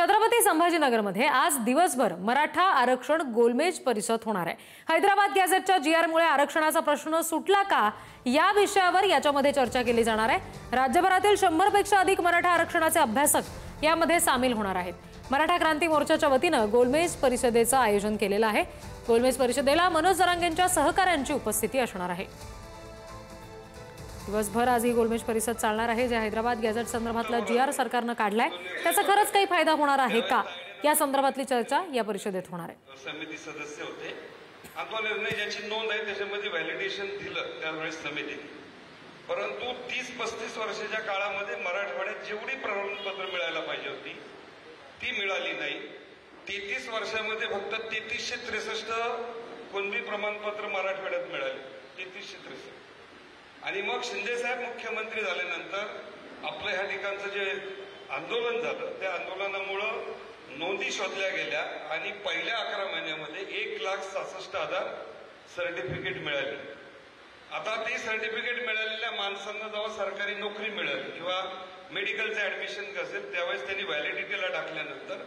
छत्रपती संभाजीनगरमध्ये आज दिवसभर मराठा आरक्षण गोलमेज परिषद होणार आहे। हैदराबाद गॅझेटच्या जीआरमुळे आरक्षणाचा प्रश्न सुटला का या विषयावर याच्यामध्ये चर्चा केली जाणार आहे। राज्यभरातील 100 पेक्षा अधिक मराठा आरक्षणाचे अभ्यासक यामध्ये सामील होणार आहेत। मराठा क्रांती मोर्चाच्या वतीने गोलमेज परिषदेचं आयोजन केलेलं आहे। गोलमेज परिषदेला मनोज जरांगेंच्या सहकाऱ्यांची उपस्थिती असणार आहे। दिवसभर आज ही गोलमेज परिषद चालणार आहे। जे हैदराबाद गॅझेट संदर्भातला जीआर सरकारने काढलाय त्याचा खरंच काही फायदा होणार आहे का या संदर्भातली चर्चा या परिषदेत होणार आहे। समिती सदस्य होते आणि तो निर्णय ज्याची नोंद आहे त्याच्यामध्ये व्हॅलिडेशन दिलं त्यावेळेस समितीने, परंतु 30-35 वर्षाच्या काळामध्ये मराठवाड्यात जेवढी प्रमाणपत्र मिळायला पाहिजे होती ती मिळाली नाही। 33 वर्षामध्ये फक्त 3363 कुणबी प्रमाणपत्र मराठवाड्यात मिळाले, 3363। आणि मग शिंदे साहेब मुख्यमंत्री झाल्यानंतर आपलं ह्या ठिकाणचं जे आंदोलन झालं त्या आंदोलनामुळे नोंदी शोधल्या गेल्या आणि पहिल्या 11 महिन्यामध्ये 1,66,000 सर्टिफिकेट मिळाली। आता ते सर्टिफिकेट मिळालेल्या माणसांना जेव्हा सरकारी नोकरी मिळेल किंवा मेडिकलचं ऍडमिशन असेल त्यावेळेस त्यांनी व्हॅलिडिटीला टाकल्यानंतर